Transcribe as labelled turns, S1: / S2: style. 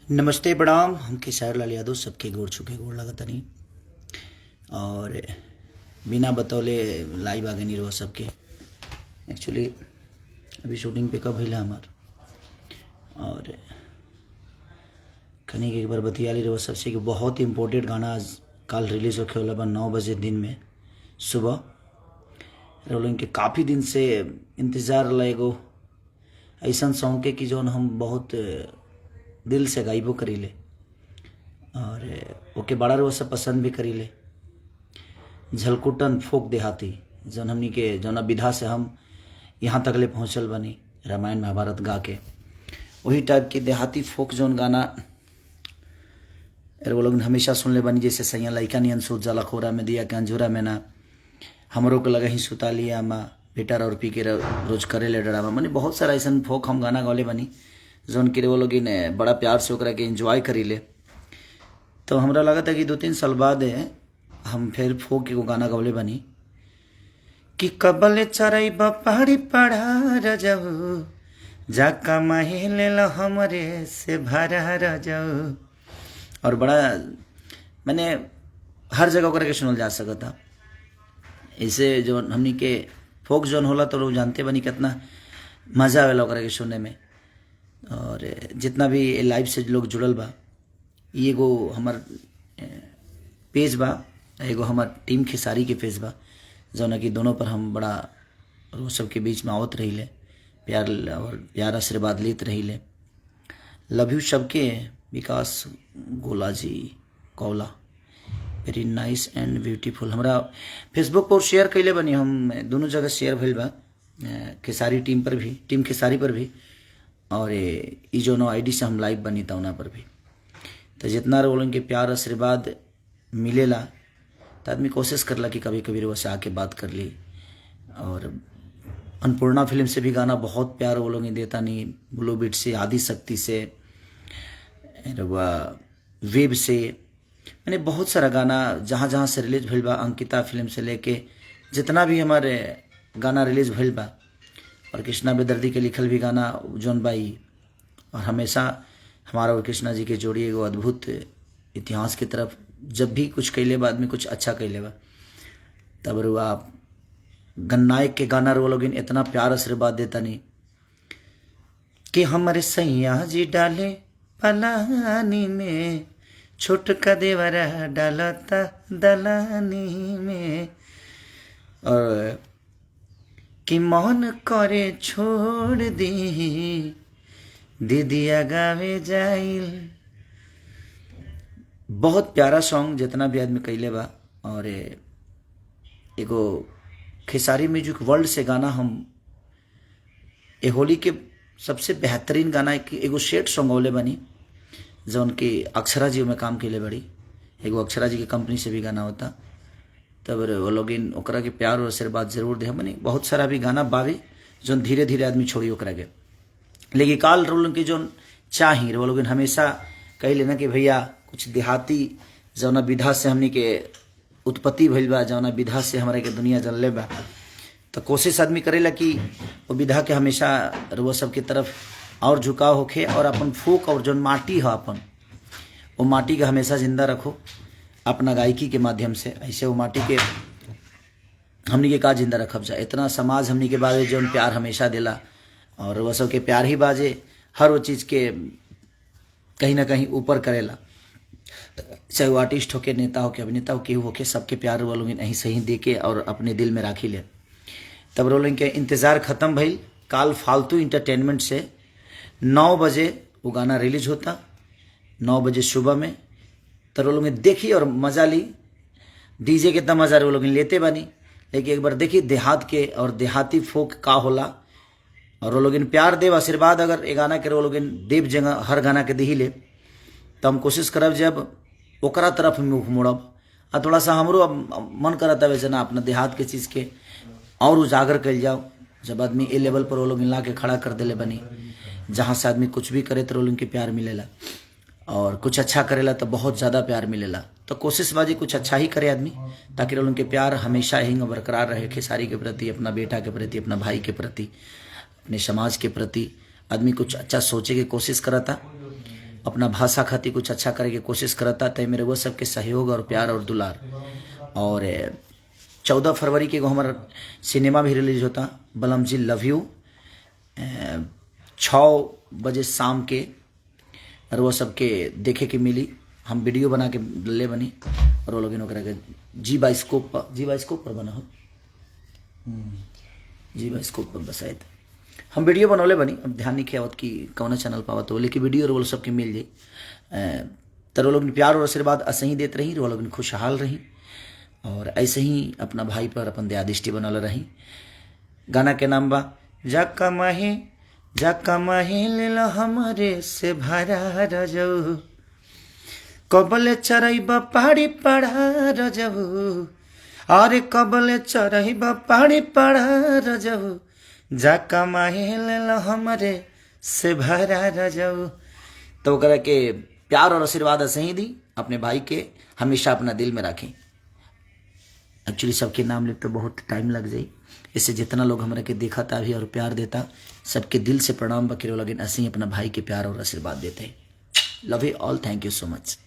S1: नमस्ते प्रणाम। हम खेसारी लाल यादव सबके गोड़ छुके गोड़ लगतनी और बिना बतौले लाइव आगे नहीं रहो सबके। एक्चुअली अभी शूटिंग पे कब भइला हमार और खनी के एक बार बतिया ली रहो सबसे कि बहुत इम्पोर्टेंट गाना आज कल रिलीज़ होके वाला बा 9 बजे दिन में सुबह। रोलिंग के काफ़ी दिन से इंतज़ार रहा एगो ऐसा सॉन्ग के कि जौन हम बहुत दिल से गाइबो करीले और ओके बड़ा रो सब पसंद भी करीले। झलकुटन फोक देहाती जौन हमनी के जौना विधा से हम यहाँ तक ले पहुँचल बनी रामायण महाभारत गा के, वही टाइप के देहाती फोक जौन गाना वो लोग हमेशा सुन ले बनी। जैसे सैया लइका नियन सूत जाला खोरा में दिया के अंजूरा में ना, हमरों को लगा ही सुता लिया माँ बेटा और पी के रोज करे ले डरावा। मैंने बहुत सारा ऐसा फोक हम गाना गौले बनी जौन के वो लोग बड़ा प्यार से ओकरा के एंजॉय करी ले। तो हमरा लगा था कि 2-3 साल बाद हम फिर फोक के गाना गौले बनी कि कबल चराई पहाड़ी पढ़ा रजऊ जाका माहिले हमरे से भरा रजऊ। और बड़ा मैंने हर जगह ओकरा के सुनल जा सकता। इसे जो हमनी के फोक जोन होला तो लोग जानते बनी कितना मज़ा आवेला ओकरा के सुनने में। और जितना भी लाइव से लोग जुड़ल बा, एगो हमार पेज बा, एगो हमार टीम खेसारी के पेज बा, जौना कि दोनों पर हम बड़ा वो सबके बीच में आवत रही ले, प्यार आशीर्वाद लेते रही ले। लव यू सबके। विकास गोला जी कौला वेरी नाइस एंड ब्यूटीफुल। हमरा फेसबुक पर शेयर कैले बनी, हम दोनों जगह शेयर भइल बा, खेसारी टीम पर भी, टीम खेसारी पर भी, और ई जो आईडी से हम लाइव बनी था उना पर भी। तो जितना रोलन के प्यार आशीर्वाद मिलेला तो आदमी कोशिश करला कि कभी कभी से आके बात कर ली। और अन्नपूर्णा फिल्म से भी गाना बहुत प्यार वो लोग देता नहीं, ब्लू बीट से, आदि शक्ति से, वेब से, मैंने बहुत सारा गाना जहाँ जहाँ से रिलीज भइल बा, अंकिता फिल्म से लेके जितना भी हमारे गाना रिलीज भइल बा, और कृष्णा बेदर्दी के लिखल भी गाना जौन बाई। और हमेशा हमारा और कृष्णा जी के जोड़ी एगो अद्भुत इतिहास की तरफ, जब भी कुछ कैले बा आदमी कुछ अच्छा कैले बा तब रुआ गन्नायक के गाना रो लोग इतना प्यार आशीर्वाद देता नहीं कि हमारे सैया जी डाले पलानी में, छोटका देवरा डालता दलानी में, और कि मन करे छोड़ दी दीदिया गावे जाइल। बहुत प्यारा सॉन्ग जितना भी आदमी कैले बा। और एगो खेसारी म्यूजिक वर्ल्ड से गाना हम होली के सबसे बेहतरीन गाना एगो सेट सॉन्ग औले बनी जौन की अक्षरा जी में काम कैले बड़ी। एगो अक्षरा जी के कंपनी से भी गाना होता, तब वो लोग ओकरा के प्यार और आशीर्वाद जरूर दे। हमने बहुत सारा भी गाना बावे जो धीरे धीरे आदमी छोड़ी ओकरा के, लेकिन काल रोल के जो चाही वो लोग हमेशा कह लेना कि भैया कुछ देहाती जौना विधा से हमने के उत्पत्ति भइल बा, जौना विधा से हमारे के दुनिया जनले बा, तो कोशिश आदमी करेला कि वो विधा के हमेशा वो सब की तरफ और झुकाव होखे और अपन फूक और जो माटी है अपन वो माटी का हमेशा जिंदा रखो अपना गायकी के माध्यम से। ऐसे वो माटी के हमनी के का जिंदा रखब जा। इतना समाज हमनी के बारे जो प्यार हमेशा दिला और वह सब के प्यार ही बाजे हर वो चीज़ के कहीं ना कहीं ऊपर करेला, चाहे वो आर्टिस्ट हो के, नेता हो के, अभिनेता हो के, हो के सबके प्यार वो लोग नहीं सही दे के और अपने दिल में राखी ले। तब रोलिंग के इंतज़ार ख़त्म भइल। काल फालतू इंटरटेनमेंट से 9 बजे वो गाना रिलीज होता, 9 बजे सुबह में। तो वो लोग देखी और मज़ा ली। डीजे कितना मज़ा वो लोग लेते बनी, लेकिन एक बार देखी देहात के और देहाती फोक का होला। और वो लोग प्यार देव आशीर्वाद अगर ये गाना के वो लोग देव जगह हर गाना के दी ले, तो हम कोशिश करब जब ओकरा तरफ मुँह मोड़ब। और थोड़ा सा हमरो मन करता वैसे ना अपना देहात के चीज़ के और उजागर कल जाओ। जब आदमी ए लेवल पर वो लोग ला के खड़ा कर दिले बनी, जहाँ से आदमी कुछ भी करे तो रोलिंग के प्यार मिलेला, और कुछ अच्छा करेला तो बहुत ज़्यादा प्यार मिलेला। तो कोशिश बाजी कुछ अच्छा ही करे आदमी, ताकि रोलिंग के प्यार हमेशा ही बरकरार रहे खेसारी के प्रति, अपना बेटा के प्रति, अपना भाई के प्रति, अपने समाज के प्रति। आदमी कुछ अच्छा सोचे की कोशिश करा था। अपना भाषा खातिर कुछ अच्छा करे के कोशिश करता, तय मेरे वो सबके सहयोग और प्यार और दुलार। और 14 फरवरी के हमारा सिनेमा भी रिलीज होता, बलम जी लव यू, 6 बजे शाम के, और वो सबके देखे के मिली। हम वीडियो बना के ले बनी और वो लोग के जी बाइस्कोप पर बना हो, जी बाइस्कोप पर बसायत हम वीडियो बनौले बनी। अब ध्यान नहीं किया कि कौन चैनल पावत हो, लेकिन वीडियो रोल सबके मिल जाई। तर वो लोग प्यार और आशीर्वाद ऐसे ही देते रही, वो लोग खुशहाल रही और ऐसे ही अपना भाई पर अपन दयादृष्टि बनल रही। गाना के नाम बा जाका माहे ले हमारे से भरा रजऊ, कबले चरैबा पहाड़ी पढ़ा रजऊ, अरे कबले चरैबा पहाड़ी पढ़ा रजऊ, जाका माहे ले हमारे से भरा रजऊ। तो ओकरा के प्यार और आशीर्वाद ऐसे ही दी, अपने भाई के हमेशा अपना दिल में रखें। एक्चुअली सबके नाम ले तो बहुत टाइम लग जाए, इससे जितना लोग हमारे के देखा था भी और प्यार देता, सबके दिल से प्रणाम बकरे लगे, ऐसे ही अपना भाई के प्यार और आशीर्वाद देते। Love you all, thank you so much.